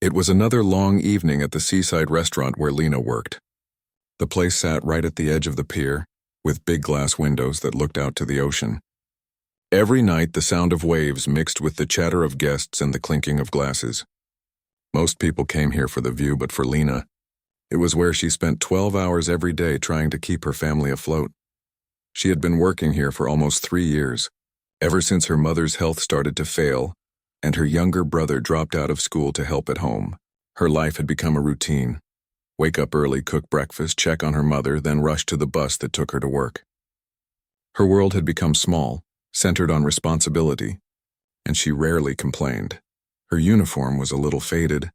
It was another long evening at the seaside restaurant where Lena worked. The place sat right at the edge of the pier, with big glass windows that looked out to the ocean. Every night the sound of waves mixed with the chatter of guests and the clinking of glasses. Most people came here for the view, but for Lena, it was where she spent 12 hours every day trying to keep her family afloat. She had been working here for almost 3 years, ever since her mother's health started to fail and her younger brother dropped out of school to help at home. Her life had become a routine. Wake up early, cook breakfast, check on her mother, then rush to the bus that took her to work. Her world had become small, centered on responsibility, and she rarely complained. Her uniform was a little faded,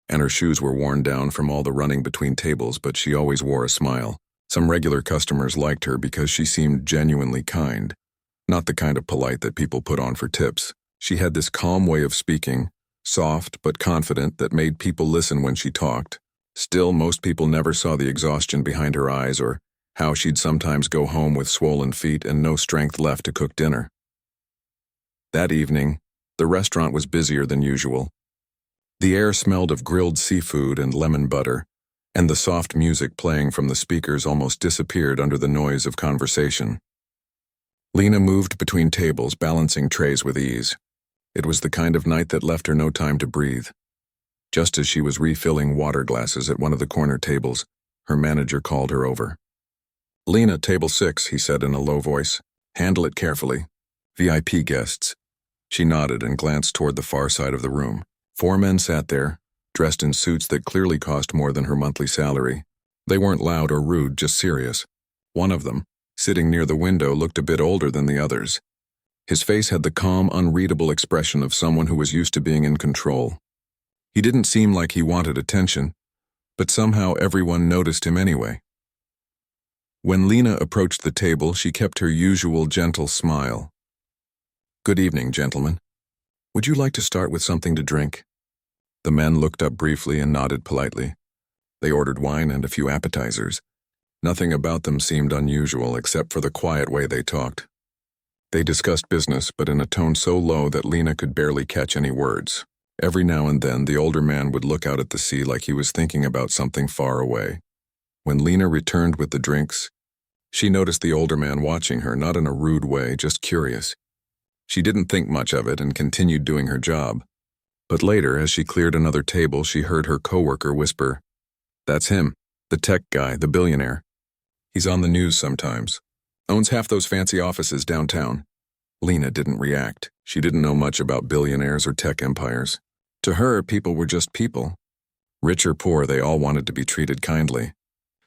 and her shoes were worn down from all the running between tables, but she always wore a smile. Some regular customers liked her because she seemed genuinely kind, not the kind of polite that people put on for tips. She had this calm way of speaking, soft but confident, that made people listen when she talked. Still, most people never saw the exhaustion behind her eyes or how she'd sometimes go home with swollen feet and no strength left to cook dinner. That evening, the restaurant was busier than usual. The air smelled of grilled seafood and lemon butter, and the soft music playing from the speakers almost disappeared under the noise of conversation. Lena moved between tables, balancing trays with ease. It was the kind of night that left her no time to breathe. Just as she was refilling water glasses at one of the corner tables, her manager called her over. "Lena, table 6, he said in a low voice. "Handle it carefully. VIP guests." She nodded and glanced toward the far side of the room. 4 men sat there, dressed in suits that clearly cost more than her monthly salary. They weren't loud or rude, just serious. One of them, sitting near the window, looked a bit older than the others. His face had the calm, unreadable expression of someone who was used to being in control. He didn't seem like he wanted attention, but somehow everyone noticed him anyway. When Lena approached the table, she kept her usual gentle smile. "Good evening, gentlemen. Would you like to start with something to drink?" The men looked up briefly and nodded politely. They ordered wine and a few appetizers. Nothing about them seemed unusual except for the quiet way they talked. They discussed business, but in a tone so low that Lena could barely catch any words. Every now and then, the older man would look out at the sea like he was thinking about something far away. When Lena returned with the drinks, she noticed the older man watching her, not in a rude way, just curious. She didn't think much of it and continued doing her job. But later, as she cleared another table, she heard her coworker whisper, "That's him, the tech guy, the billionaire. He's on the news sometimes. Owns half those fancy offices downtown." Lena didn't react. She didn't know much about billionaires or tech empires. To her, people were just people. Rich or poor, they all wanted to be treated kindly.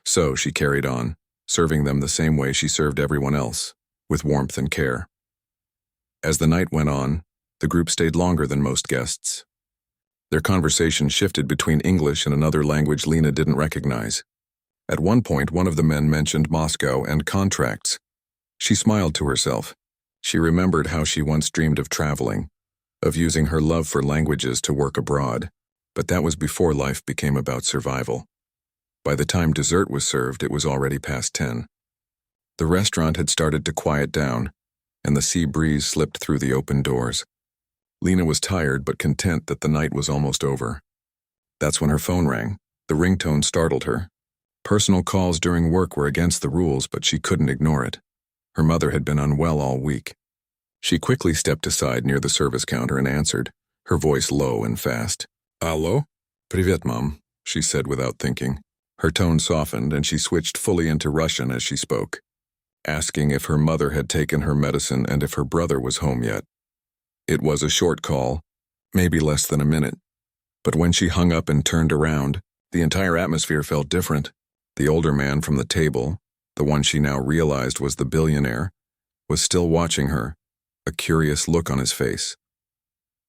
So she carried on, serving them the same way she served everyone else, with warmth and care. As the night went on, the group stayed longer than most guests. Their conversation shifted between English and another language Lena didn't recognize. At one point, one of the men mentioned Moscow and contracts. She smiled to herself. She remembered how she once dreamed of traveling, of using her love for languages to work abroad, but that was before life became about survival. By the time dessert was served, it was already past 10. The restaurant had started to quiet down, and the sea breeze slipped through the open doors. Lena was tired but content that the night was almost over. That's when her phone rang. The ringtone startled her. Personal calls during work were against the rules, but she couldn't ignore it. Her mother had been unwell all week. She quickly stepped aside near the service counter and answered, her voice low and fast. "Allo? Привет, Mom," she said without thinking. Her tone softened and she switched fully into Russian as she spoke, asking if her mother had taken her medicine and if her brother was home yet. It was a short call, maybe less than a minute, but when she hung up and turned around, the entire atmosphere felt different. The older man from the table, the one she now realized was the billionaire, was still watching her, a curious look on his face.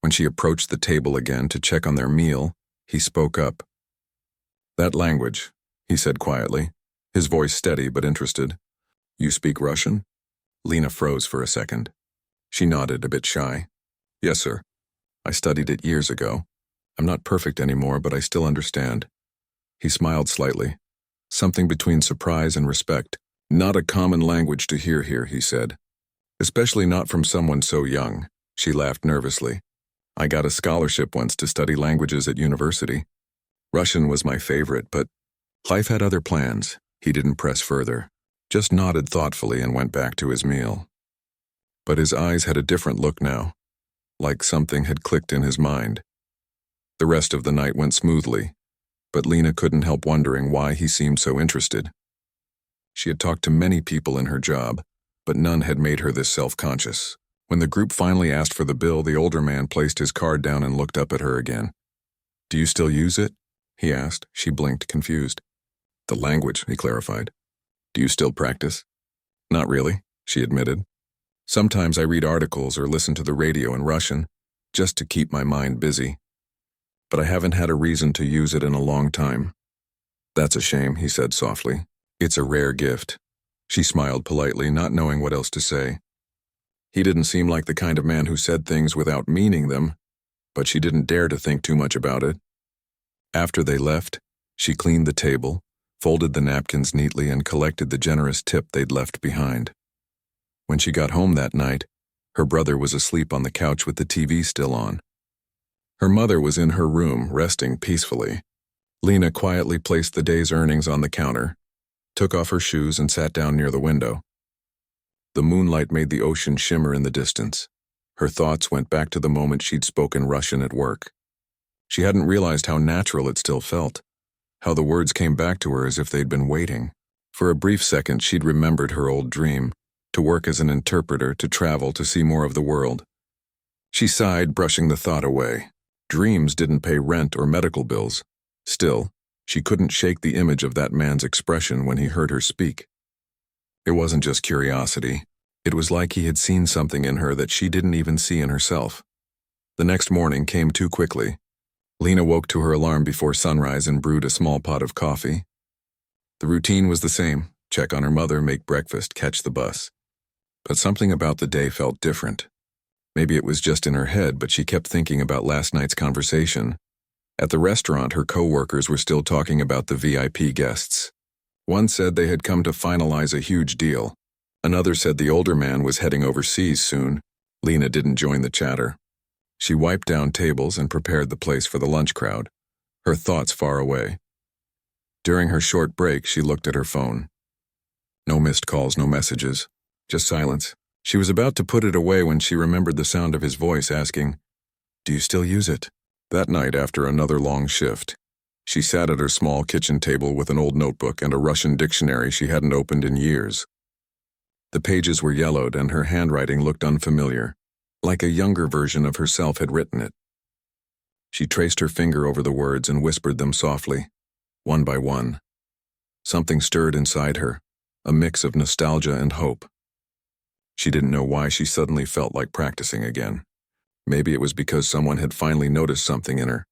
When she approached the table again to check on their meal, he spoke up. "That language," he said quietly, his voice steady but interested. "You speak Russian?" Lena froze for a second. She nodded, a bit shy. "Yes, sir. I studied it years ago. I'm not perfect anymore, but I still understand." He smiled slightly, something between surprise and respect. "Not a common language to hear here," he said. "Especially not from someone so young." She laughed nervously. I got a scholarship once to study languages at university. Russian was my favorite, but life had other plans. He didn't press further, just nodded thoughtfully and went back to his meal. But his eyes had a different look now, like something had clicked in his mind. The rest of the night went smoothly, but Lena couldn't help wondering why he seemed so interested. She had talked to many people in her job, but none had made her this self-conscious. When the group finally asked for the bill, the older man placed his card down and looked up at her again. "Do you still use it?" he asked. She blinked, confused. "The language," he clarified. "Do you still practice?" "Not really," she admitted. "Sometimes I read articles or listen to the radio in Russian, just to keep my mind busy. But I haven't had a reason to use it in a long time." "That's a shame," he said softly. "It's a rare gift." She smiled politely, not knowing what else to say. He didn't seem like the kind of man who said things without meaning them, but she didn't dare to think too much about it. After they left, she cleaned the table, folded the napkins neatly, and collected the generous tip they'd left behind. When she got home that night, her brother was asleep on the couch with the TV still on. Her mother was in her room, resting peacefully. Lena quietly placed the day's earnings on the counter, took off her shoes, and sat down near the window. The moonlight made the ocean shimmer in the distance. Her thoughts went back to the moment she'd spoken Russian at work. She hadn't realized how natural it still felt, how the words came back to her as if they'd been waiting. For a brief second, she'd remembered her old dream, to work as an interpreter, to travel, to see more of the world. She sighed, brushing the thought away. Dreams didn't pay rent or medical bills. Still, she couldn't shake the image of that man's expression when he heard her speak. It wasn't just curiosity. It was like he had seen something in her that she didn't even see in herself. The next morning came too quickly. Lena woke to her alarm before sunrise and brewed a small pot of coffee. The routine was the same: check on her mother, make breakfast, catch the bus. But something about the day felt different. Maybe it was just in her head, but she kept thinking about last night's conversation. At the restaurant, her co-workers were still talking about the VIP guests. One said they had come to finalize a huge deal. Another said the older man was heading overseas soon. Lena didn't join the chatter. She wiped down tables and prepared the place for the lunch crowd, her thoughts far away. During her short break, she looked at her phone. No missed calls, no messages, just silence. She was about to put it away when she remembered the sound of his voice asking, "Do you still use it?" That night, after another long shift, she sat at her small kitchen table with an old notebook and a Russian dictionary she hadn't opened in years. The pages were yellowed and her handwriting looked unfamiliar, like a younger version of herself had written it. She traced her finger over the words and whispered them softly, one by one. Something stirred inside her, a mix of nostalgia and hope. She didn't know why she suddenly felt like practicing again. Maybe it was because someone had finally noticed something in her.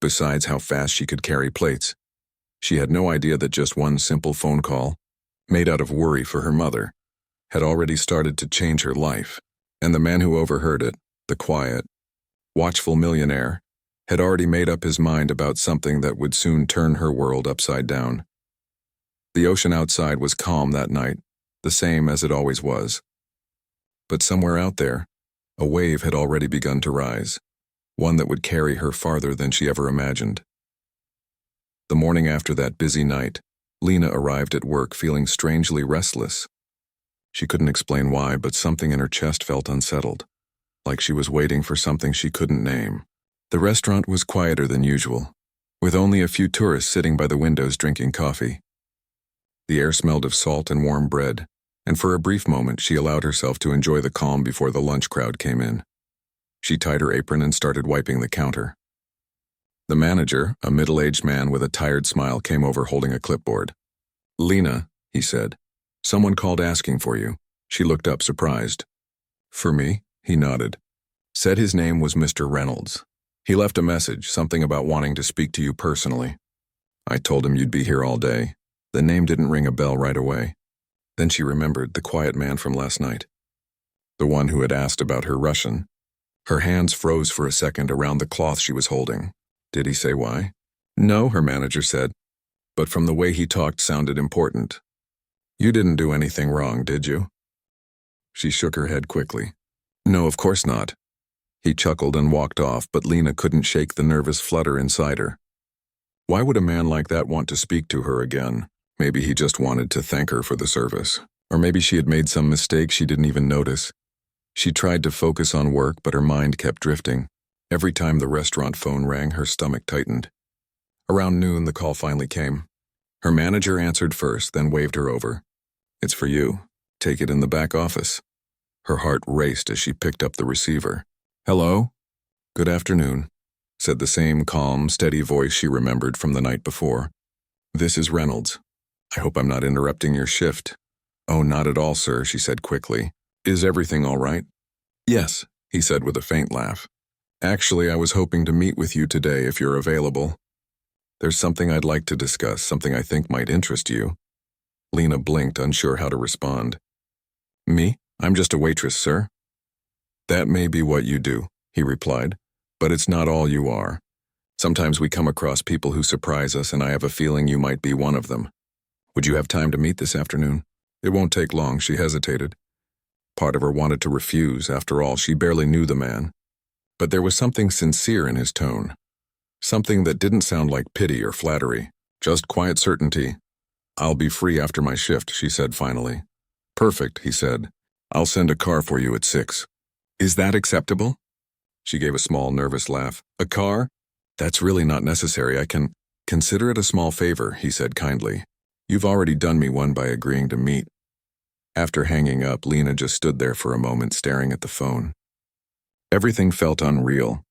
Besides how fast she could carry plates, she had no idea that just one simple phone call, made out of worry for her mother, had already started to change her life. And the man who overheard it, the quiet, watchful millionaire, had already made up his mind about something that would soon turn her world upside down. The ocean outside was calm that night, the same as it always was. But somewhere out there, a wave had already begun to rise, one that would carry her farther than she ever imagined. The morning after that busy night, Lena arrived at work feeling strangely restless. She couldn't explain why, but something in her chest felt unsettled, like she was waiting for something she couldn't name. The restaurant was quieter than usual, with only a few tourists sitting by the windows drinking coffee. The air smelled of salt and warm bread, and for a brief moment she allowed herself to enjoy the calm before the lunch crowd came in. She tied her apron and started wiping the counter. The manager, a middle-aged man with a tired smile, came over holding a clipboard. "Lena," he said, "someone called asking for you." She looked up, surprised. "For me?" He nodded. Said his name was Mr. Reynolds. He left a message, something about wanting to speak to you personally. I told him you'd be here all day. The name didn't ring a bell right away. Then she remembered the quiet man from last night, the one who had asked about her Russian. Her hands froze for a second around the cloth she was holding. Did he say why? No, her manager said, but from the way he talked sounded important. You didn't do anything wrong, did you? She shook her head quickly. No, of course not. He chuckled and walked off, but Lena couldn't shake the nervous flutter inside her. Why would a man like that want to speak to her again? Maybe he just wanted to thank her for the service. Or maybe she had made some mistake she didn't even notice. She tried to focus on work, but her mind kept drifting. Every time the restaurant phone rang, her stomach tightened. Around noon, the call finally came. Her manager answered first, then waved her over. "It's for you. Take it in the back office." Her heart raced as she picked up the receiver. "Hello? Good afternoon," said the same calm, steady voice she remembered from the night before. "This is Reynolds. I hope I'm not interrupting your shift." "Oh, not at all, sir," she said quickly. "Is everything all right?" "Yes," he said with a faint laugh. "Actually, I was hoping to meet with you today if you're available. There's something I'd like to discuss, something I think might interest you." Lena blinked, unsure how to respond. "Me? I'm just a waitress, sir." "That may be what you do," he replied, "but it's not all you are. Sometimes we come across people who surprise us, and I have a feeling you might be one of them. Would you have time to meet this afternoon? It won't take long." She hesitated. Part of her wanted to refuse. After all, she barely knew the man. But there was something sincere in his tone. Something that didn't sound like pity or flattery, just quiet certainty. "I'll be free after my shift," she said finally. "Perfect," he said. "I'll send a car for you at 6. "Is that acceptable?" She gave a small, nervous laugh. "A car? That's really not necessary. I can consider it a small favor," he said kindly. "You've already done me one by agreeing to meet." After hanging up, Lena just stood there for a moment staring at the phone. Everything felt unreal.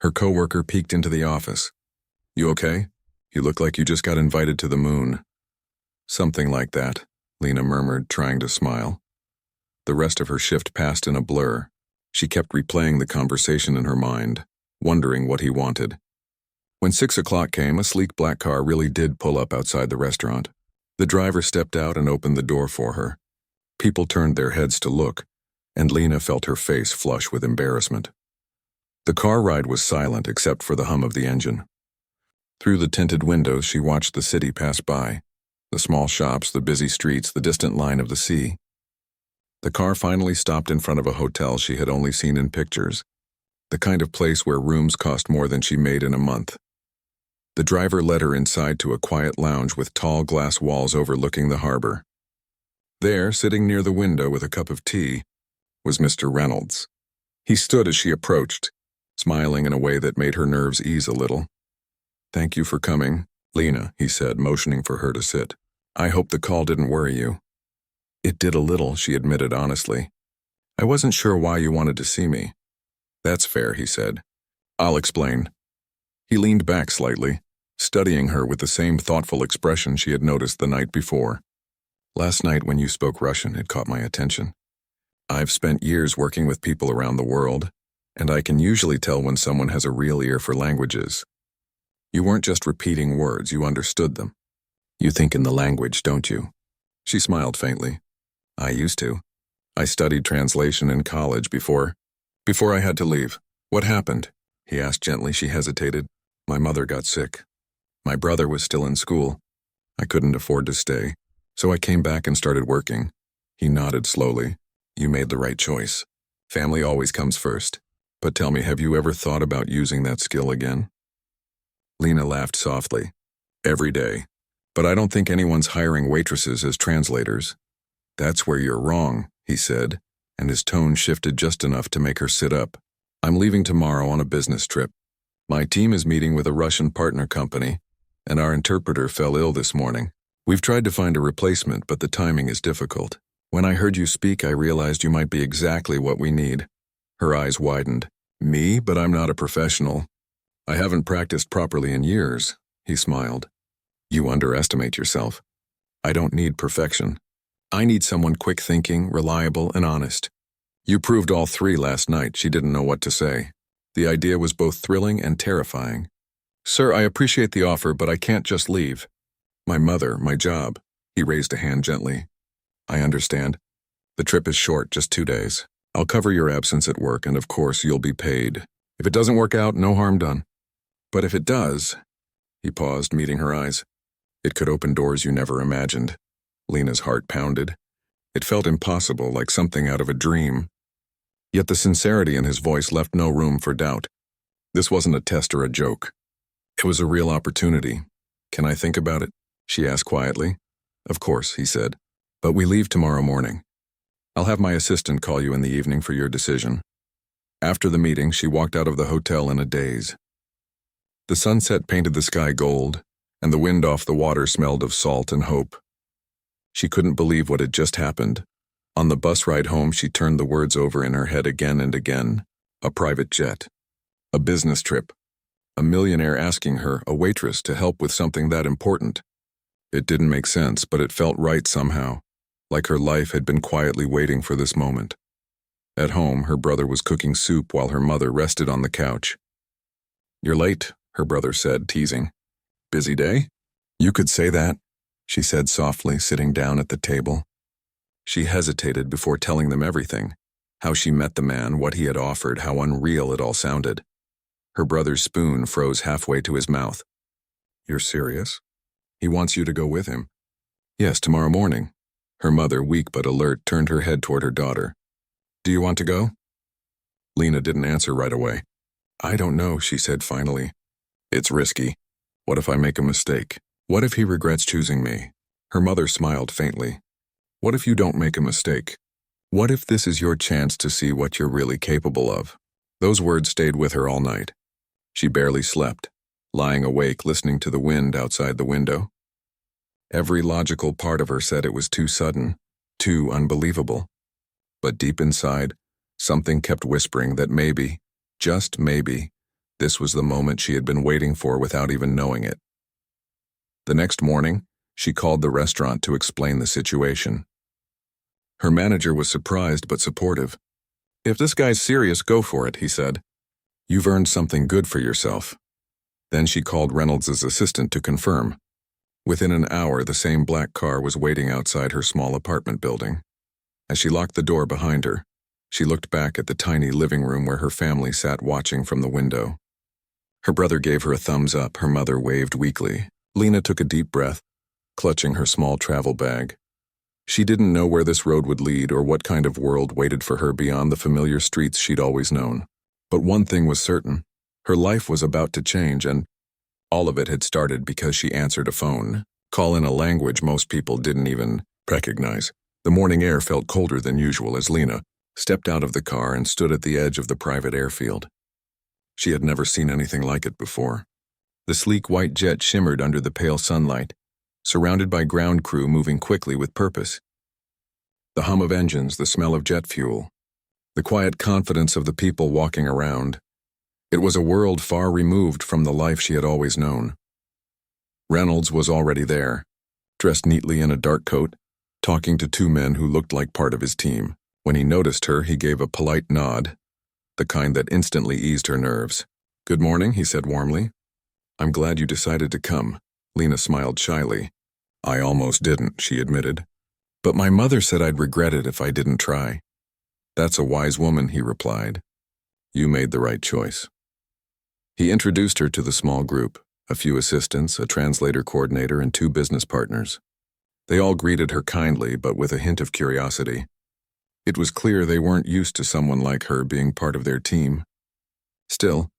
Her coworker peeked into the office. "You okay? You look like you just got invited to the moon." "Something like that," Lena murmured, trying to smile. The rest of her shift passed in a blur. She kept replaying the conversation in her mind, wondering what he wanted. When 6 o'clock came, a sleek black car really did pull up outside the restaurant. The driver stepped out and opened the door for her. People turned their heads to look, and Lena felt her face flush with embarrassment. The car ride was silent except for the hum of the engine. Through the tinted windows, she watched the city pass by. The small shops, the busy streets, the distant line of the sea. The car finally stopped in front of a hotel she had only seen in pictures, the kind of place where rooms cost more than she made in a month. The driver led her inside to a quiet lounge with tall glass walls overlooking the harbor. There, sitting near the window with a cup of tea, was Mr. Reynolds. He stood as she approached, smiling in a way that made her nerves ease a little. "Thank you for coming, Lena," he said, motioning for her to sit. "I hope the call didn't worry you." "It did a little," she admitted honestly. "I wasn't sure why you wanted to see me." "That's fair," he said. "I'll explain." He leaned back slightly, studying her with the same thoughtful expression she had noticed the night before. "Last night when you spoke Russian, it caught my attention. I've spent years working with people around the world, and I can usually tell when someone has a real ear for languages. You weren't just repeating words, you understood them. You think in the language, don't you?" She smiled faintly. "I used to. I studied translation in college before I had to leave." "What happened?" he asked gently. She hesitated. "My mother got sick. My brother was still in school. I couldn't afford to stay, so I came back and started working." He nodded slowly. "You made the right choice. Family always comes first. But tell me, have you ever thought about using that skill again?" Lena laughed softly. "Every day. But I don't think anyone's hiring waitresses as translators." "That's where you're wrong," he said, and his tone shifted just enough to make her sit up. "I'm leaving tomorrow on a business trip. My team is meeting with a Russian partner company, and our interpreter fell ill this morning. We've tried to find a replacement, but the timing is difficult. When I heard you speak, I realized you might be exactly what we need." Her eyes widened. "Me? But I'm not a professional. I haven't practiced properly in years," he smiled. "You underestimate yourself. I don't need perfection. I need someone quick-thinking, reliable, and honest." "You proved all three last night." She didn't know what to say. The idea was both thrilling and terrifying. "Sir, I appreciate the offer, but I can't just leave. My mother, my job." He raised a hand gently. "I understand. The trip is short, just 2 days. I'll cover your absence at work, and of course you'll be paid. If it doesn't work out, no harm done. But if it does," he paused, meeting her eyes, "it could open doors you never imagined." Lena's heart pounded. It felt impossible, like something out of a dream. Yet the sincerity in his voice left no room for doubt. This wasn't a test or a joke. It was a real opportunity. Can I think about it? She asked quietly. Of course, he said. But we leave tomorrow morning. I'll have my assistant call you in the evening for your decision. After the meeting, she walked out of the hotel in a daze. The sunset painted the sky gold, and the wind off the water smelled of salt and hope. She couldn't believe what had just happened. On the bus ride home, she turned the words over in her head again and again. A private jet. A business trip. A millionaire asking her, a waitress, to help with something that important. It didn't make sense, but it felt right somehow, like her life had been quietly waiting for this moment. At home, her brother was cooking soup while her mother rested on the couch. "You're late," her brother said, teasing. "Busy day?" "You could say that," she said softly, sitting down at the table. She hesitated before telling them everything, how she met the man, what he had offered, how unreal it all sounded. Her brother's spoon froze halfway to his mouth. "You're serious? He wants you to go with him?" "Yes, tomorrow morning." Her mother, weak but alert, turned her head toward her daughter. "Do you want to go?" Lena didn't answer right away. "I don't know," she said finally. "It's risky. What if I make a mistake? What if he regrets choosing me?" Her mother smiled faintly. "What if you don't make a mistake? What if this is your chance to see what you're really capable of?" Those words stayed with her all night. She barely slept, lying awake listening to the wind outside the window. Every logical part of her said it was too sudden, too unbelievable. But deep inside, something kept whispering that maybe, just maybe, this was the moment she had been waiting for without even knowing it. The next morning, she called the restaurant to explain the situation. Her manager was surprised but supportive. "If this guy's serious, go for it," he said. "You've earned something good for yourself." Then she called Reynolds' assistant to confirm. Within an hour, the same black car was waiting outside her small apartment building. As she locked the door behind her, she looked back at the tiny living room where her family sat watching from the window. Her brother gave her a thumbs up, her mother waved weakly. Lena took a deep breath, clutching her small travel bag. She didn't know where this road would lead or what kind of world waited for her beyond the familiar streets she'd always known. But one thing was certain. Her life was about to change, and all of it had started because she answered a phone, call in a language most people didn't even recognize. The morning air felt colder than usual as Lena stepped out of the car and stood at the edge of the private airfield. She had never seen anything like it before. The sleek white jet shimmered under the pale sunlight, surrounded by ground crew moving quickly with purpose. The hum of engines, the smell of jet fuel, the quiet confidence of the people walking around. It was a world far removed from the life she had always known. Reynolds was already there, dressed neatly in a dark coat, talking to two men who looked like part of his team. When he noticed her, he gave a polite nod, the kind that instantly eased her nerves. "Good morning," he said warmly. "I'm glad you decided to come." Lena smiled shyly. "I almost didn't," she admitted. "But my mother said I'd regret it if I didn't try." "That's a wise woman," he replied. "You made the right choice." He introduced her to the small group, a few assistants, a translator coordinator, and two business partners. They all greeted her kindly, but with a hint of curiosity. It was clear they weren't used to someone like her being part of their team. Still,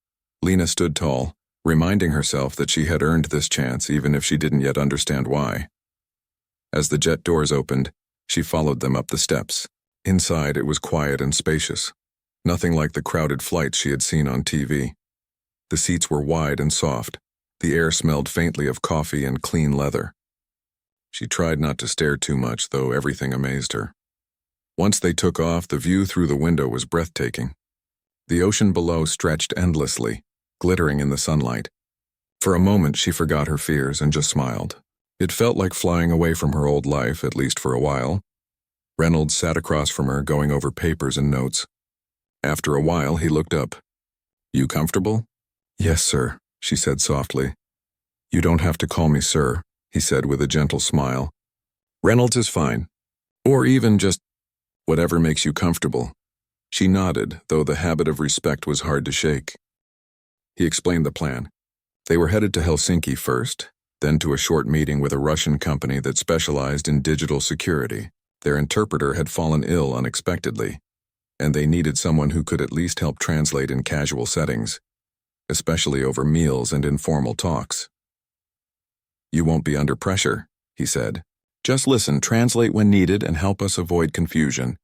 Lena stood tall, reminding herself that she had earned this chance even if she didn't yet understand why. As the jet doors opened, she followed them up the steps. Inside, it was quiet and spacious, nothing like the crowded flights she had seen on TV. The seats were wide and soft. The air smelled faintly of coffee and clean leather. She tried not to stare too much, though everything amazed her. Once they took off, the view through the window was breathtaking. The ocean below stretched endlessly, glittering in the sunlight. For a moment, she forgot her fears and just smiled. It felt like flying away from her old life, at least for a while. Reynolds sat across from her, going over papers and notes. After a while, he looked up. "You comfortable?" "Yes, sir," she said softly. "You don't have to call me sir," he said with a gentle smile. "Reynolds is fine. Or even just whatever makes you comfortable." She nodded, though the habit of respect was hard to shake. He explained the plan. They were headed to Helsinki first, then to a short meeting with a Russian company that specialized in digital security. Their interpreter had fallen ill unexpectedly. and they needed someone who could at least help translate in casual settings, especially over meals and informal talks. "You won't be under pressure," he said. "Just listen, translate when needed, and help us avoid confusion."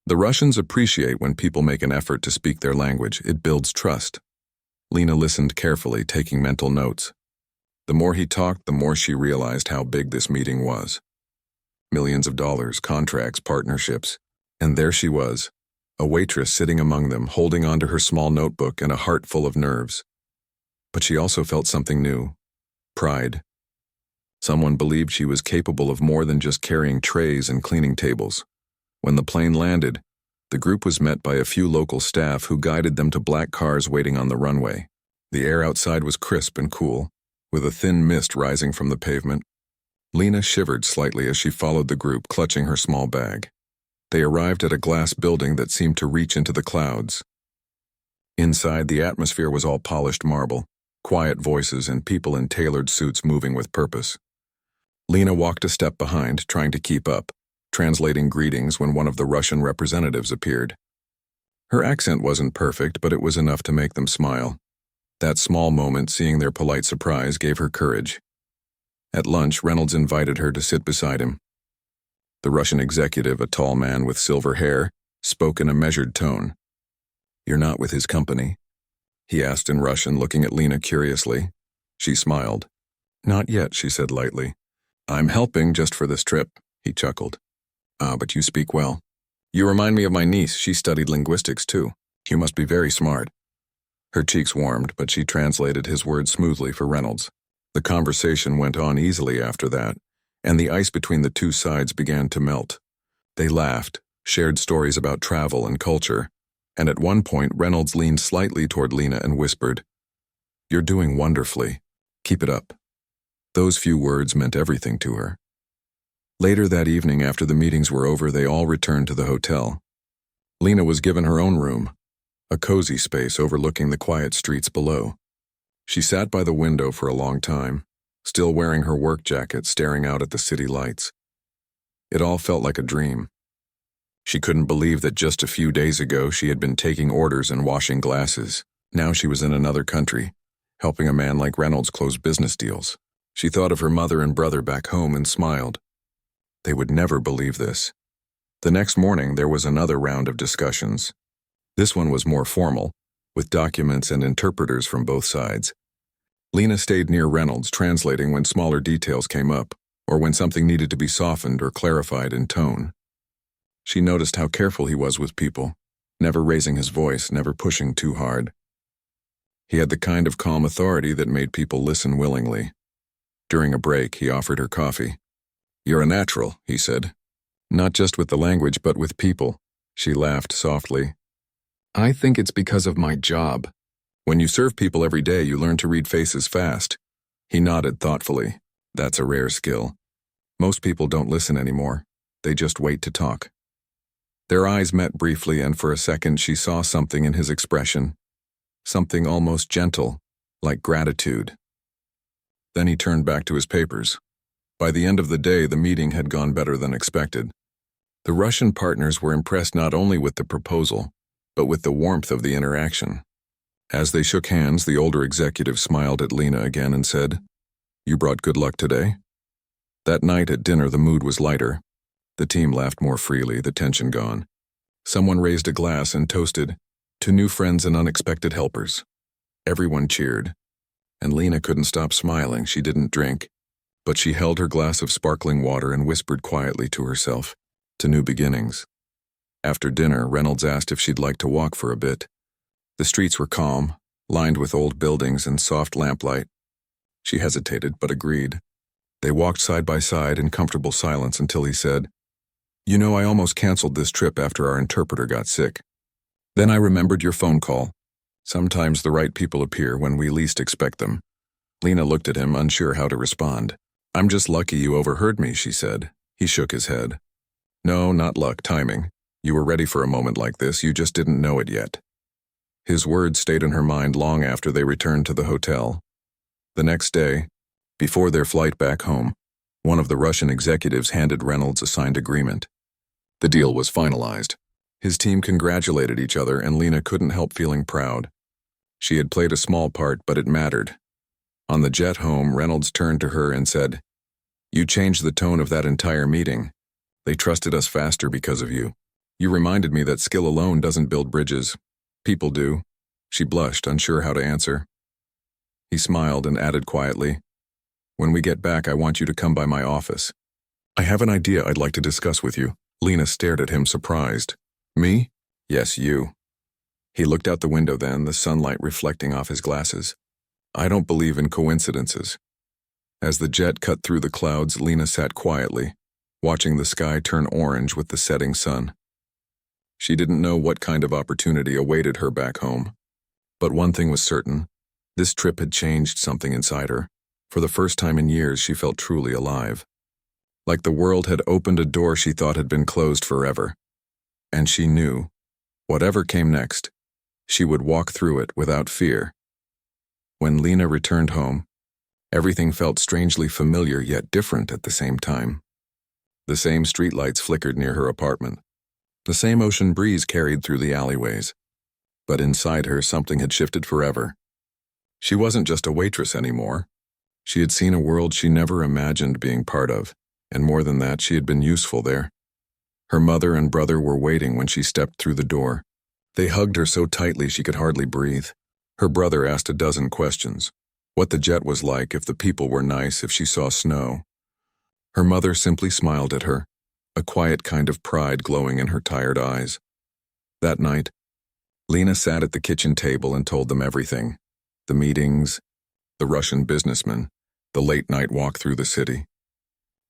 The Russians appreciate when people make an effort to speak their language. It builds trust. Lena listened carefully, taking mental notes. The more he talked, the more she realized how big this meeting was. Millions of dollars, contracts, partnerships. And there she was, a waitress sitting among them, holding onto her small notebook and a heart full of nerves. But she also felt something new. Pride. Someone believed she was capable of more than just carrying trays and cleaning tables. When the plane landed, the group was met by a few local staff who guided them to black cars waiting on the runway. The air outside was crisp and cool, with a thin mist rising from the pavement. Lena shivered slightly as she followed the group, clutching her small bag. They arrived at a glass building that seemed to reach into the clouds. Inside, the atmosphere was all polished marble, quiet voices and people in tailored suits moving with purpose. Lena walked a step behind, trying to keep up, translating greetings when one of the Russian representatives appeared. Her accent wasn't perfect, but it was enough to make them smile. That small moment, seeing their polite surprise, gave her courage. At lunch, Reynolds invited her to sit beside him. The Russian executive, a tall man with silver hair, spoke in a measured tone. "You're not with his company?" he asked in Russian, looking at Lena curiously. She smiled. "Not yet," she said lightly. "I'm helping just for this trip," he chuckled. "Ah, but you speak well. You remind me of my niece. She studied linguistics too. You must be very smart." Her cheeks warmed, but she translated his words smoothly for Reynolds. The conversation went on easily after that, and the ice between the two sides began to melt. They laughed, shared stories about travel and culture, and at one point Reynolds leaned slightly toward Lena and whispered, "You're doing wonderfully. Keep it up." Those few words meant everything to her. Later that evening, after the meetings were over, they all returned to the hotel. Lena was given her own room, a cozy space overlooking the quiet streets below. She sat by the window for a long time, still wearing her work jacket, staring out at the city lights. It all felt like a dream. She couldn't believe that just a few days ago she had been taking orders and washing glasses. Now she was in another country, helping a man like Reynolds close business deals. She thought of her mother and brother back home and smiled. They would never believe this. The next morning there was another round of discussions. This one was more formal, with documents and interpreters from both sides. Lena stayed near Reynolds, translating when smaller details came up, or when something needed to be softened or clarified in tone. She noticed how careful he was with people, never raising his voice, never pushing too hard. He had the kind of calm authority that made people listen willingly. During a break, he offered her coffee. "You're a natural," he said. "Not just with the language, but with people." She laughed softly. "I think it's because of my job. When you serve people every day, you learn to read faces fast." He nodded thoughtfully. "That's a rare skill. Most people don't listen anymore. They just wait to talk." Their eyes met briefly, and for a second she saw something in his expression. Something almost gentle, like gratitude. Then he turned back to his papers. By the end of the day, the meeting had gone better than expected. The Russian partners were impressed not only with the proposal, but with the warmth of the interaction. As they shook hands, the older executive smiled at Lena again and said, "You brought good luck today?" That night at dinner, the mood was lighter. The team laughed more freely, the tension gone. Someone raised a glass and toasted, "To new friends and unexpected helpers." Everyone cheered, and Lena couldn't stop smiling. She didn't drink, but she held her glass of sparkling water and whispered quietly to herself, "To new beginnings." After dinner, Reynolds asked if she'd like to walk for a bit. The streets were calm, lined with old buildings and soft lamplight. She hesitated, but agreed. They walked side by side in comfortable silence until he said, "You know, I almost canceled this trip after our interpreter got sick. Then I remembered your phone call. Sometimes the right people appear when we least expect them." Lena looked at him, unsure how to respond. "I'm just lucky you overheard me," she said. He shook his head. "No, not luck, timing. You were ready for a moment like this, you just didn't know it yet." His words stayed in her mind long after they returned to the hotel. The next day, before their flight back home, one of the Russian executives handed Reynolds a signed agreement. The deal was finalized. His team congratulated each other, and Lena couldn't help feeling proud. She had played a small part, but it mattered. On the jet home, Reynolds turned to her and said, "You changed the tone of that entire meeting. They trusted us faster because of you. You reminded me that skill alone doesn't build bridges. People do." She blushed, unsure how to answer. He smiled and added quietly, "When we get back, I want you to come by my office. I have an idea I'd like to discuss with you." Lena stared at him, surprised. "Me?" "Yes, you." He looked out the window then, the sunlight reflecting off his glasses. "I don't believe in coincidences." As the jet cut through the clouds, Lena sat quietly, watching the sky turn orange with the setting sun. She didn't know what kind of opportunity awaited her back home. But one thing was certain. This trip had changed something inside her. For the first time in years, she felt truly alive. Like the world had opened a door she thought had been closed forever. And she knew, whatever came next, she would walk through it without fear. When Lena returned home, everything felt strangely familiar yet different at the same time. The same streetlights flickered near her apartment. The same ocean breeze carried through the alleyways. But inside her, something had shifted forever. She wasn't just a waitress anymore. She had seen a world she never imagined being part of, and more than that, she had been useful there. Her mother and brother were waiting when she stepped through the door. They hugged her so tightly she could hardly breathe. Her brother asked a dozen questions. What the jet was like, if the people were nice, if she saw snow. Her mother simply smiled at her, a quiet kind of pride glowing in her tired eyes. That night, Lena sat at the kitchen table and told them everything. The meetings, the Russian businessman, the late-night walk through the city.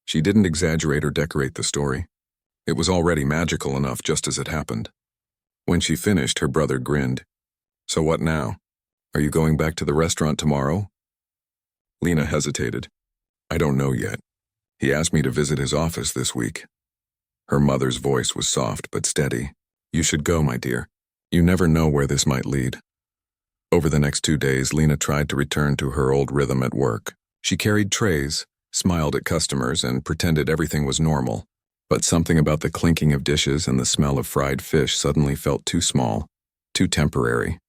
She didn't exaggerate or decorate the story. It was already magical enough just as it happened. When she finished, her brother grinned. "So what now? Are you going back to the restaurant tomorrow?" Lena hesitated. "I don't know yet. He asked me to visit his office this week." Her mother's voice was soft but steady. "You should go, my dear. You never know where this might lead." Over the next 2 days, Lena tried to return to her old rhythm at work. She carried trays, smiled at customers, and pretended everything was normal. But something about the clinking of dishes and the smell of fried fish suddenly felt too small, too temporary.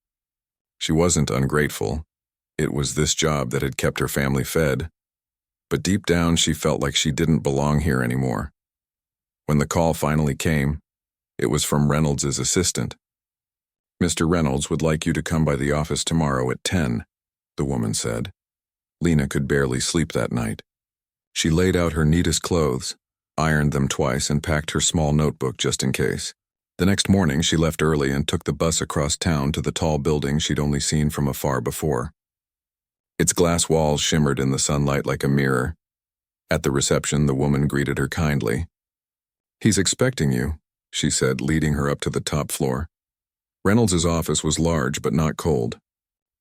She wasn't ungrateful. It was this job that had kept her family fed. But deep down, she felt like she didn't belong here anymore. When the call finally came, it was from Reynolds' assistant. "Mr. Reynolds would like you to come by the office tomorrow at 10, the woman said. Lena could barely sleep that night. She laid out her neatest clothes, ironed them twice, and packed her small notebook just in case. The next morning, she left early and took the bus across town to the tall building she'd only seen from afar before. Its glass walls shimmered in the sunlight like a mirror. At the reception, the woman greeted her kindly. "He's expecting you," she said, leading her up to the top floor. Reynolds' office was large but not cold.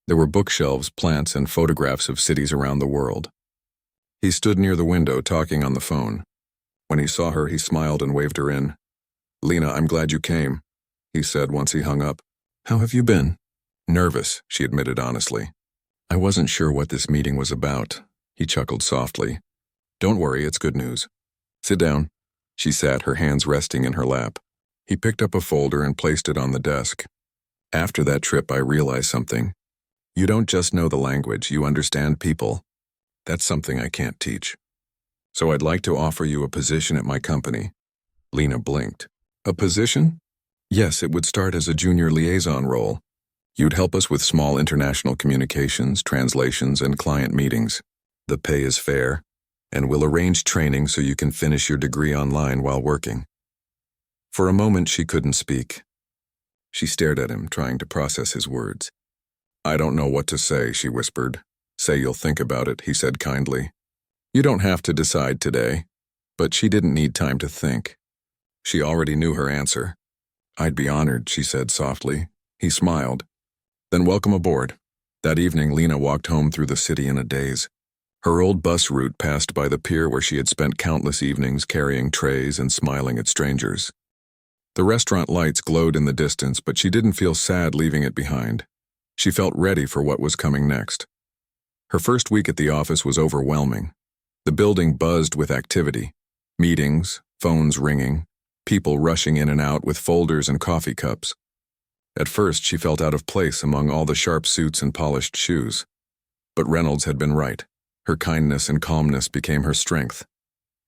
There were bookshelves, plants, and photographs of cities around the world. He stood near the window, talking on the phone. When he saw her, he smiled and waved her in. "Lena, I'm glad you came," he said once he hung up. "How have you been?" "Nervous," she admitted honestly. "I wasn't sure what this meeting was about," he chuckled softly. "Don't worry, it's good news. Sit down." She sat, her hands resting in her lap. He picked up a folder and placed it on the desk. "After that trip, I realized something. You don't just know the language, you understand people. That's something I can't teach. So I'd like to offer you a position at my company." Lena blinked. "A position?" "Yes, it would start as a junior liaison role. You'd help us with small international communications, translations, and client meetings. The pay is fair, and we'll arrange training so you can finish your degree online while working." For a moment, she couldn't speak. She stared at him, trying to process his words. "I don't know what to say," she whispered. "Say you'll think about it," he said kindly. "You don't have to decide today." But she didn't need time to think. She already knew her answer. "I'd be honored," she said softly. He smiled. "Then welcome aboard." That evening, Lena walked home through the city in a daze. Her old bus route passed by the pier where she had spent countless evenings carrying trays and smiling at strangers. The restaurant lights glowed in the distance, but she didn't feel sad leaving it behind. She felt ready for what was coming next. Her first week at the office was overwhelming. The building buzzed with activity. Meetings, phones ringing, people rushing in and out with folders and coffee cups. At first, she felt out of place among all the sharp suits and polished shoes. But Reynolds had been right. Her kindness and calmness became her strength.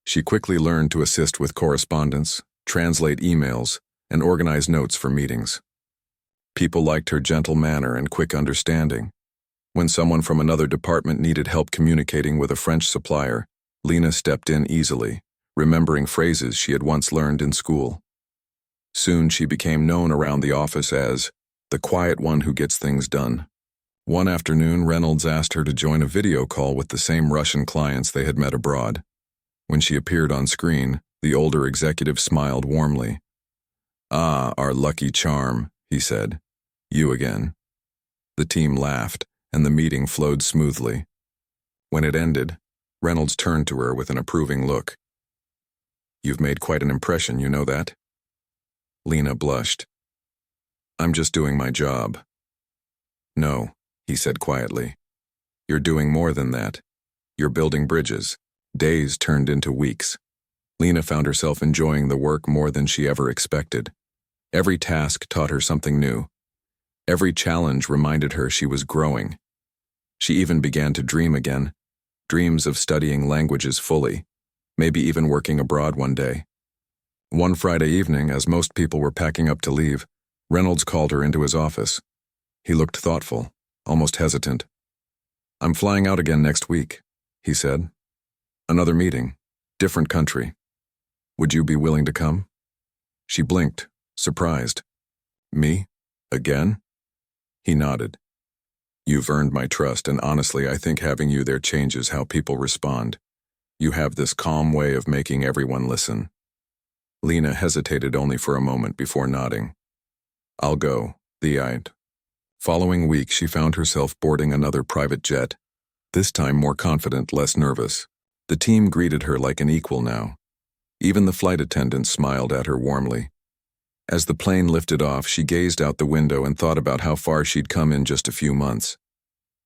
She quickly learned to assist with correspondence, translate emails, and organize notes for meetings. People liked her gentle manner and quick understanding. When someone from another department needed help communicating with a French supplier, Lena stepped in easily, remembering phrases she had once learned in school. Soon she became known around the office as the quiet one who gets things done. One afternoon, Reynolds asked her to join a video call with the same Russian clients they had met abroad. When she appeared on screen, the older executive smiled warmly. "Ah, our lucky charm," he said. "You again." The team laughed, and the meeting flowed smoothly. When it ended, Reynolds turned to her with an approving look. "You've made quite an impression, you know that?" Lena blushed. "I'm just doing my job." "No," he said quietly. "You're doing more than that. You're building bridges." Days turned into weeks. Lena found herself enjoying the work more than she ever expected. Every task taught her something new. Every challenge reminded her she was growing. She even began to dream again, dreams of studying languages fully, maybe even working abroad one day. One Friday evening, as most people were packing up to leave, Reynolds called her into his office. He looked thoughtful, almost hesitant. "I'm flying out again next week," he said. "Another meeting, different country. Would you be willing to come?" She blinked, surprised. "Me? Again?" He nodded. "You've earned my trust, and honestly, I think having you there changes how people respond. You have this calm way of making everyone listen." Lena hesitated only for a moment before nodding. "I'll go," the eyed. Following week, she found herself boarding another private jet, this time more confident, less nervous. The team greeted her like an equal now. Even the flight attendants smiled at her warmly. As the plane lifted off, she gazed out the window and thought about how far she'd come in just a few months.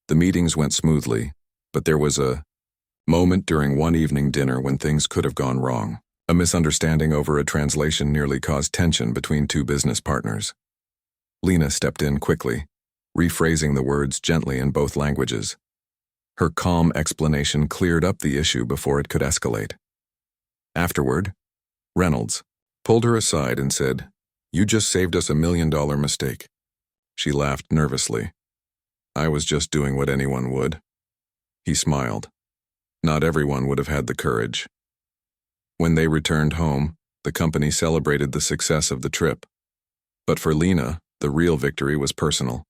The meetings went smoothly, but there was a moment during one evening dinner when things could have gone wrong. A misunderstanding over a translation nearly caused tension between two business partners. Lena stepped in quickly, rephrasing the words gently in both languages. Her calm explanation cleared up the issue before it could escalate. Afterward, Reynolds pulled her aside and said, "You just saved us $1 million mistake." She laughed nervously. "I was just doing what anyone would." He smiled. Not everyone would have had the courage. When they returned home, the company celebrated the success of the trip. But for Lena, the real victory was personal.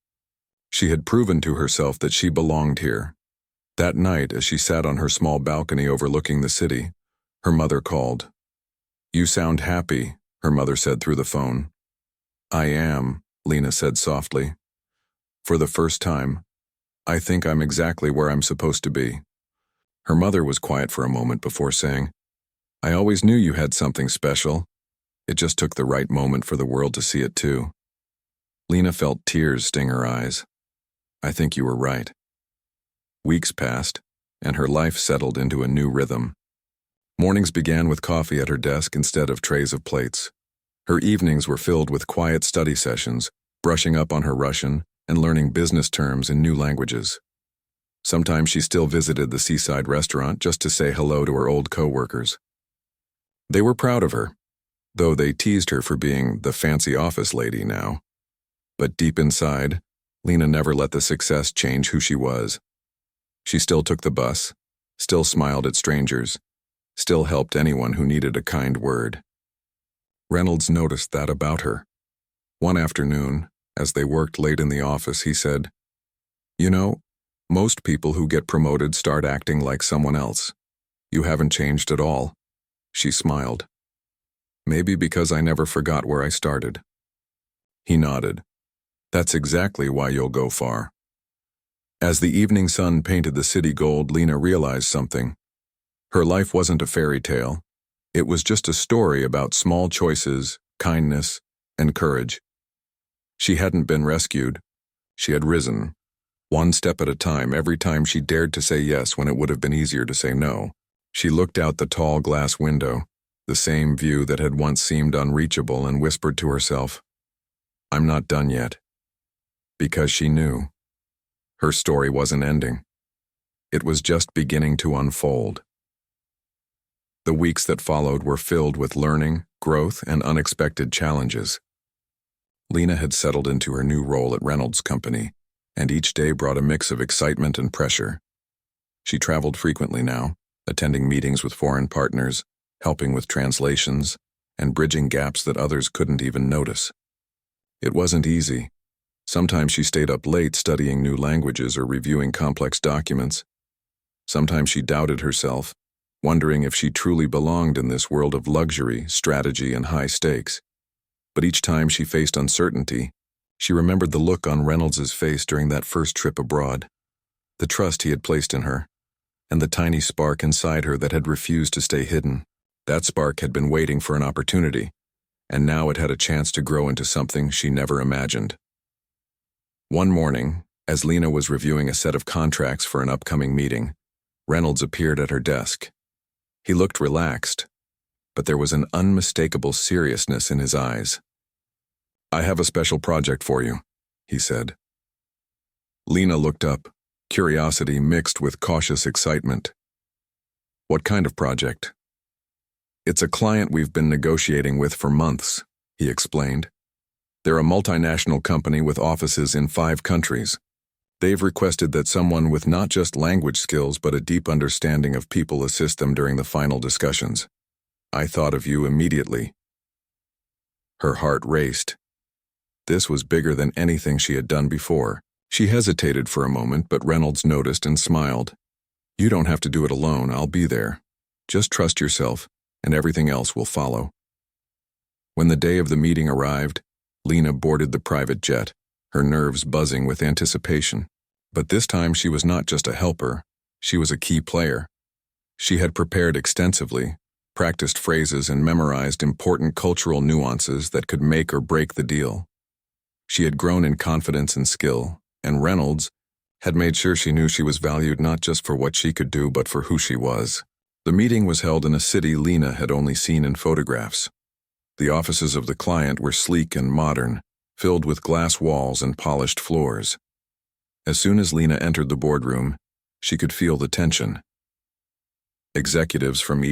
She had proven to herself that she belonged here. That night, as she sat on her small balcony overlooking the city, her mother called. "You sound happy," her mother said through the phone. "I am," Lena said softly. "For the first time, I think I'm exactly where I'm supposed to be." Her mother was quiet for a moment before saying, "I always knew you had something special. It just took the right moment for the world to see it too." Lena felt tears sting her eyes. "I think you were right." Weeks passed, and her life settled into a new rhythm. Mornings began with coffee at her desk instead of trays of plates. Her evenings were filled with quiet study sessions, brushing up on her Russian and learning business terms in new languages. Sometimes she still visited the seaside restaurant just to say hello to her old co-workers. They were proud of her, though they teased her for being the fancy office lady now. But deep inside, Lena never let the success change who she was. She still took the bus, still smiled at strangers, still helped anyone who needed a kind word. Reynolds noticed that about her. One afternoon, as they worked late in the office, he said, "You know, most people who get promoted start acting like someone else. You haven't changed at all." She smiled. "Maybe because I never forgot where I started." He nodded. "That's exactly why you'll go far." As the evening sun painted the city gold, Lena realized something. Her life wasn't a fairy tale. It was just a story about small choices, kindness, and courage. She hadn't been rescued. She had risen, one step at a time, every time she dared to say yes when it would have been easier to say no. She looked out the tall glass window. the same view that had once seemed unreachable, and whispered to herself, "I'm not done yet." Because she knew. Her story wasn't ending. It was just beginning to unfold. The weeks that followed were filled with learning, growth, and unexpected challenges. Lena had settled into her new role at Reynolds' company, and each day brought a mix of excitement and pressure. She traveled frequently now, attending meetings with foreign partners, helping with translations, and bridging gaps that others couldn't even notice. It wasn't easy. Sometimes she stayed up late studying new languages or reviewing complex documents. Sometimes she doubted herself, wondering if she truly belonged in this world of luxury, strategy, and high stakes. But each time she faced uncertainty, she remembered the look on Reynolds's face during that first trip abroad, the trust he had placed in her, and the tiny spark inside her that had refused to stay hidden. That spark had been waiting for an opportunity, and now it had a chance to grow into something she never imagined. One morning, as Lena was reviewing a set of contracts for an upcoming meeting, Reynolds appeared at her desk. He looked relaxed, but there was an unmistakable seriousness in his eyes. "I have a special project for you," he said. Lena looked up, curiosity mixed with cautious excitement. "What kind of project?" "It's a client we've been negotiating with for months," he explained. "They're a multinational company with offices in 5 countries. They've requested that someone with not just language skills but a deep understanding of people assist them during the final discussions. I thought of you immediately." Her heart raced. This was bigger than anything she had done before. She hesitated for a moment, but Reynolds noticed and smiled. "You don't have to do it alone, I'll be there. Just trust yourself, and everything else will follow." When the day of the meeting arrived, Lena boarded the private jet, her nerves buzzing with anticipation. But this time she was not just a helper, she was a key player. She had prepared extensively, practiced phrases, and memorized important cultural nuances that could make or break the deal. She had grown in confidence and skill, and Reynolds had made sure she knew she was valued not just for what she could do but for who she was. The meeting was held in a city Lena had only seen in photographs. The offices of the client were sleek and modern, filled with glass walls and polished floors. As soon as Lena entered the boardroom, she could feel the tension. Executives from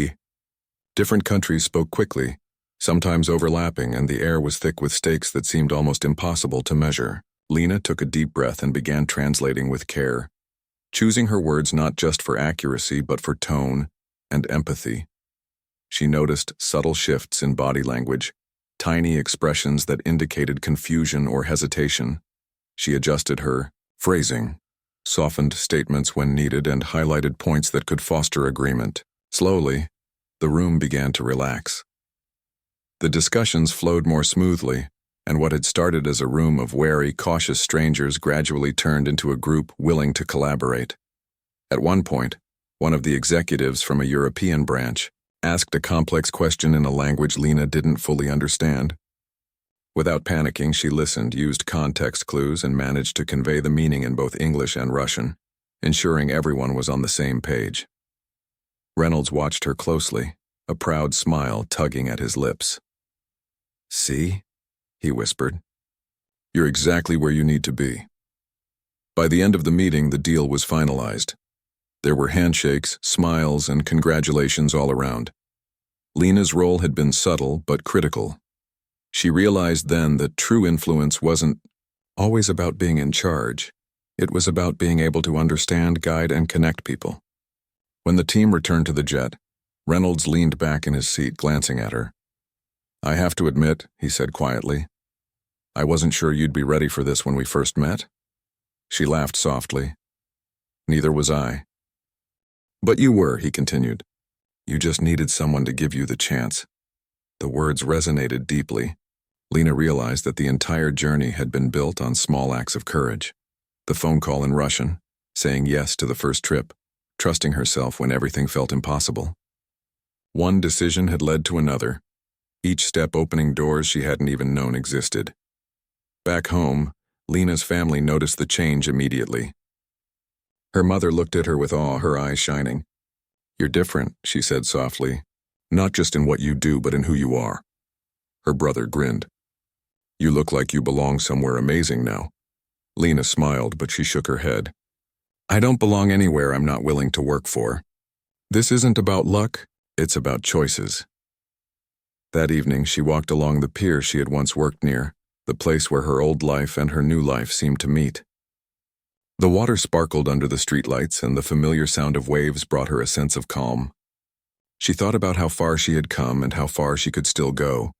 different countries spoke quickly, sometimes overlapping, and the air was thick with stakes that seemed almost impossible to measure. Lena took a deep breath and began translating with care, choosing her words not just for accuracy but for tone and empathy. She noticed subtle shifts in body language, tiny expressions that indicated confusion or hesitation. She adjusted her phrasing, softened statements when needed, and highlighted points that could foster agreement. Slowly, the room began to relax. The discussions flowed more smoothly, and what had started as a room of wary, cautious strangers gradually turned into a group willing to collaborate. At one point, one of the executives from a European branch asked a complex question in a language Lena didn't fully understand. Without panicking, she listened, used context clues, and managed to convey the meaning in both English and Russian, ensuring everyone was on the same page. Reynolds watched her closely, a proud smile tugging at his lips. "See?" he whispered. "You're exactly where you need to be." By the end of the meeting, the deal was finalized. There were handshakes, smiles, and congratulations all around. Lena's role had been subtle but critical. She realized then that true influence wasn't always about being in charge. It was about being able to understand, guide, and connect people. When the team returned to the jet, Reynolds leaned back in his seat, glancing at her. "I have to admit," he said quietly, "I wasn't sure you'd be ready for this when we first met." She laughed softly. "Neither was I." "But you were," he continued. "You just needed someone to give you the chance." The words resonated deeply. Lena realized that the entire journey had been built on small acts of courage. The phone call in Russian, saying yes to the first trip, trusting herself when everything felt impossible. One decision had led to another, each step opening doors she hadn't even known existed. Back home, Lena's family noticed the change immediately. Her mother looked at her with awe, her eyes shining. "You're different," she said softly. Not just in what you do, but in who you are. Her brother grinned. You look like you belong somewhere amazing now. Lena smiled, but she shook her head. I don't belong anywhere I'm not willing to work for. This isn't about luck, it's about choices. That evening, she walked along the pier she had once worked near, the place where her old life and her new life seemed to meet. The water sparkled under the streetlights, and the familiar sound of waves brought her a sense of calm. She thought about how far she had come and how far she could still go.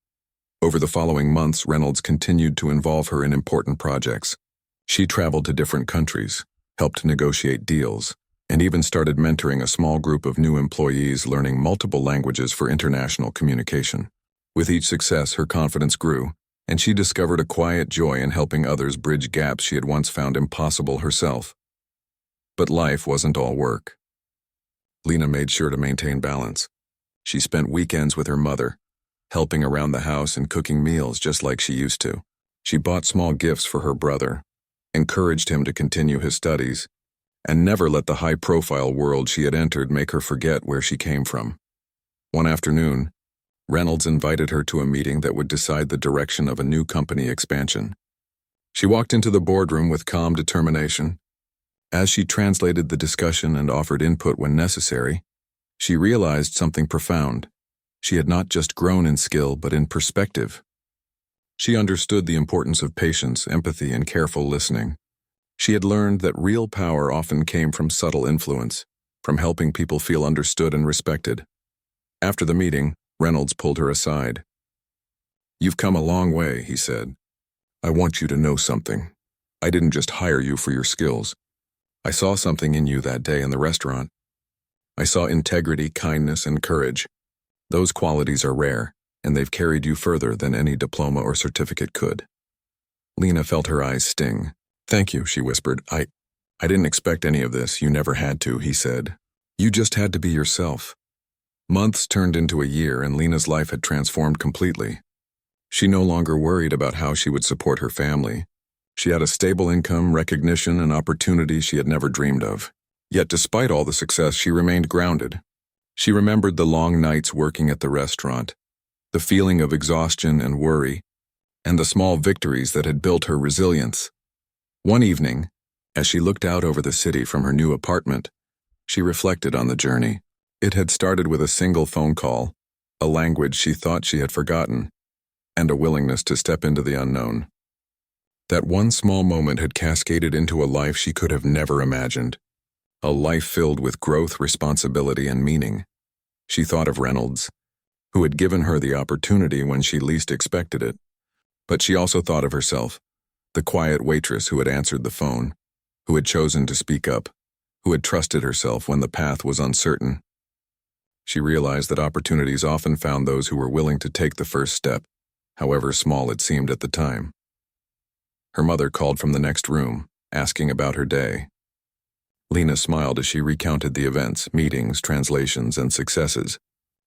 Over the following months, Reynolds continued to involve her in important projects. She traveled to different countries, helped negotiate deals, and even started mentoring a small group of new employees learning multiple languages for international communication. With each success, her confidence grew, and she discovered a quiet joy in helping others bridge gaps she had once found impossible herself. But life wasn't all work. Lena made sure to maintain balance. She spent weekends with her mother, helping around the house and cooking meals just like she used to. She bought small gifts for her brother, encouraged him to continue his studies, and never let the high-profile world she had entered make her forget where she came from. One afternoon, Reynolds invited her to a meeting that would decide the direction of a new company expansion. She walked into the boardroom with calm determination. As she translated the discussion and offered input when necessary, she realized something profound. She had not just grown in skill, but in perspective. She understood the importance of patience, empathy, and careful listening. She had learned that real power often came from subtle influence, from helping people feel understood and respected. After the meeting, Reynolds pulled her aside. You've come a long way, he said. I want you to know something. I didn't just hire you for your skills. I saw something in you that day in the restaurant. I saw integrity, kindness, and courage. Those qualities are rare, and they've carried you further than any diploma or certificate could. Lena felt her eyes sting. Thank you, she whispered. I didn't expect any of this. You never had to, he said. You just had to be yourself. Months turned into a year, and Lena's life had transformed completely. She no longer worried about how she would support her family. She had a stable income, recognition, and opportunity she had never dreamed of. Yet despite all the success, she remained grounded. She remembered the long nights working at the restaurant, the feeling of exhaustion and worry, and the small victories that had built her resilience. One evening, as she looked out over the city from her new apartment, she reflected on the journey. It had started with a single phone call, a language she thought she had forgotten, and a willingness to step into the unknown. That one small moment had cascaded into a life she could have never imagined, a life filled with growth, responsibility, and meaning. She thought of Reynolds, who had given her the opportunity when she least expected it. But she also thought of herself, the quiet waitress who had answered the phone, who had chosen to speak up, who had trusted herself when the path was uncertain. She realized that opportunities often found those who were willing to take the first step, however small it seemed at the time. Her mother called from the next room, asking about her day. Lena smiled as she recounted the events, meetings, translations, and successes.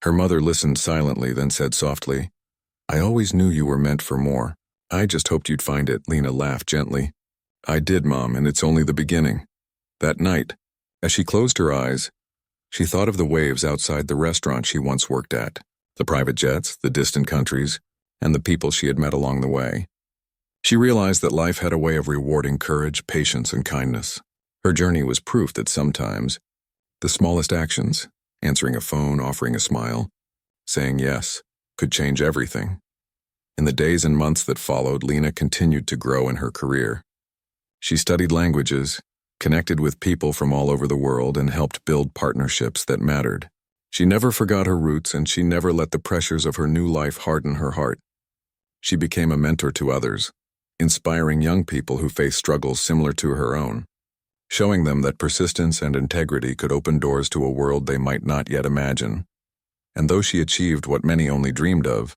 Her mother listened silently, then said softly, I always knew you were meant for more. I just hoped you'd find it. Lena laughed gently. I did, Mom, and it's only the beginning. That night, as she closed her eyes, she thought of the waves outside the restaurant she once worked at, the private jets, the distant countries, and the people she had met along the way. She realized that life had a way of rewarding courage, patience, and kindness. Her journey was proof that sometimes the smallest actions, answering a phone, offering a smile, saying yes, could change everything. In the days and months that followed, Lena continued to grow in her career. She studied languages, connected with people from all over the world, and helped build partnerships that mattered. She never forgot her roots, and she never let the pressures of her new life harden her heart. She became a mentor to others, inspiring young people who faced struggles similar to her own, showing them that persistence and integrity could open doors to a world they might not yet imagine. And though she achieved what many only dreamed of,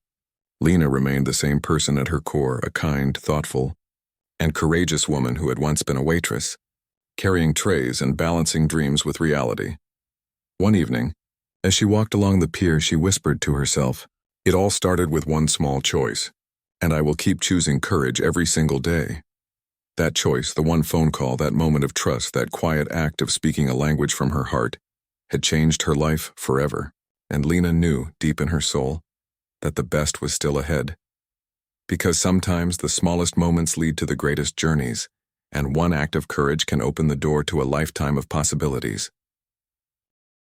Lena remained the same person at her core, a kind, thoughtful, and courageous woman who had once been a waitress, carrying trays and balancing dreams with reality. One evening, as she walked along the pier, she whispered to herself, It all started with one small choice, and I will keep choosing courage every single day. That choice, the one phone call, that moment of trust, that quiet act of speaking a language from her heart, had changed her life forever. And Lena knew, deep in her soul, that the best was still ahead. Because sometimes the smallest moments lead to the greatest journeys, and one act of courage can open the door to a lifetime of possibilities.